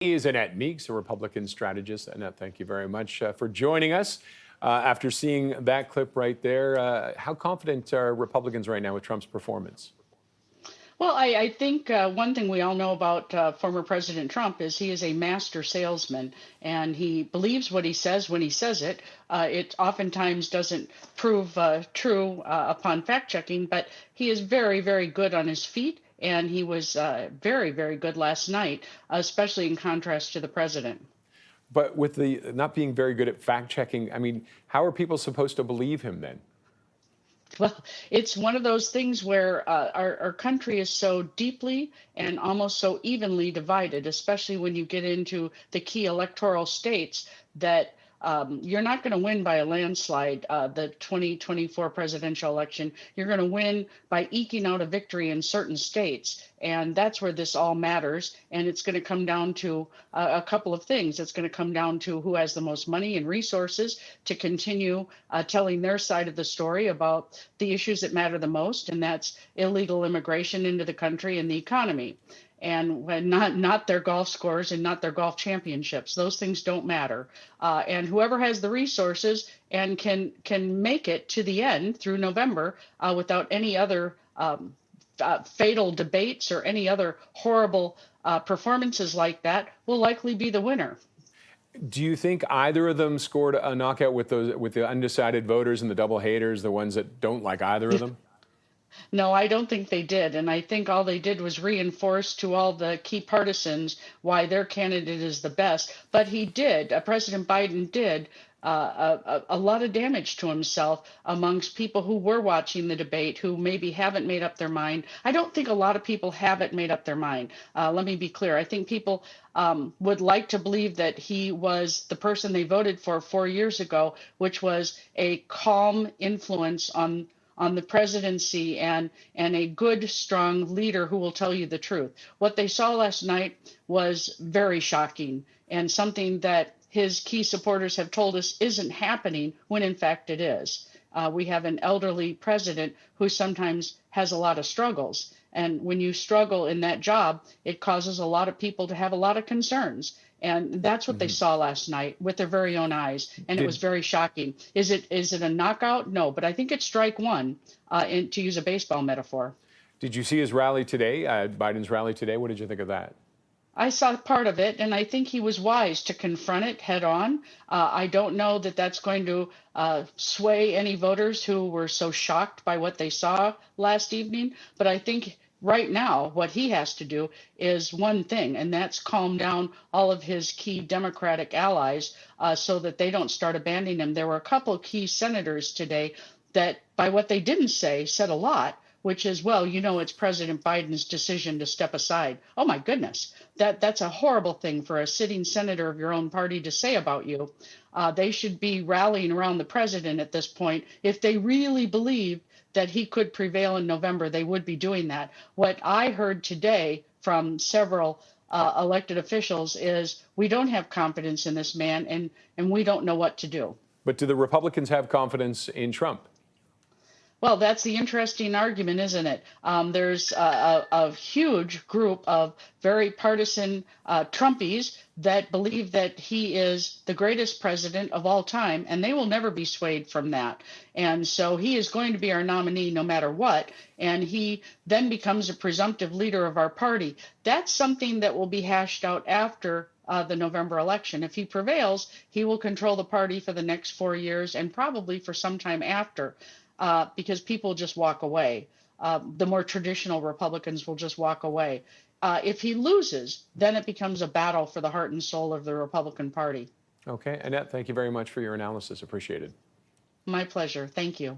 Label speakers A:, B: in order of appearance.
A: Is Annette Meeks, a Republican strategist. Annette, thank you very much for joining us. After seeing that clip right there, how confident are Republicans right now with Trump's performance?
B: Well, I think one thing we all know about former President Trump is he is a master salesman, and he believes what he says when he says it. It oftentimes doesn't prove true upon fact checking, but he is very, very good on his feet, and he was very, very good last night, especially in contrast to the president.
A: But with the not being very good at fact checking, I mean, how are people supposed to believe him then?
B: Well, it's one of those things where our country is so deeply and almost so evenly divided, especially when you get into the key electoral states, that you're not going to win by a landslide the 2024 presidential election. You're going to win by eking out a victory in certain states. And that's where this all matters. And it's going to come down to a couple of things. It's going to come down to who has the most money and resources to continue telling their side of the story about the issues that matter the most, and that's illegal immigration into the country and the economy. And when not their golf scores and not their golf championships, those things don't matter. And whoever has the resources and can make it to the end through November without any other fatal debates or any other horrible performances like that will likely be the winner.
A: Do you think either of them scored a knockout with the undecided voters and the double haters, the ones that don't like either of them?
B: No, I don't think they did. And I think all they did was reinforce to all the key partisans why their candidate is the best. But he did, President Biden did a lot of damage to himself amongst people who were watching the debate, who maybe haven't made up their mind. I don't think a lot of people haven't made up their mind. Let me be clear. I think people would like to believe that he was the person they voted for 4 years ago, which was a calm influence on the presidency and a good, strong leader who will tell you the truth. What they saw last night was very shocking and something that his key supporters have told us isn't happening when in fact it is. We have an elderly president who sometimes has a lot of struggles. And when you struggle in that job, it causes a lot of people to have a lot of concerns. And that's what they saw last night with their very own eyes. And it was very shocking. Is it a knockout? No, but I think it's strike one, to use a baseball metaphor.
A: Did you see his rally today, Biden's rally today? What did you think of that?
B: I saw part of it, and I think he was wise to confront it head on. I don't know that that's going to sway any voters who were so shocked by what they saw last evening, but I think right now what he has to do is one thing, and that's calm down all of his key Democratic allies so that they don't start abandoning him. There were a couple of key senators today that, by what they didn't say, said a lot, which is, well, you know, it's President Biden's decision to step aside. Oh, my goodness, that's a horrible thing for a sitting senator of your own party to say about you. They should be rallying around the president at this point. If they really believe that he could prevail in November, they would be doing that. What I heard today from several elected officials is we don't have confidence in this man, and we don't know what to do.
A: But do the Republicans have confidence in Trump?
B: Well, that's the interesting argument, isn't it? There's a huge group of very partisan Trumpies that believe that he is the greatest president of all time, and they will never be swayed from that. And so he is going to be our nominee no matter what, and he then becomes a presumptive leader of our party. That's something that will be hashed out after the November election. If he prevails, he will control the party for the next 4 years and probably for some time after. Because people just walk away. The more traditional Republicans will just walk away. If he loses, then it becomes a battle for the heart and soul of the Republican Party.
A: Okay, Annette, thank you very much for your analysis. Appreciate it.
B: My pleasure. Thank you.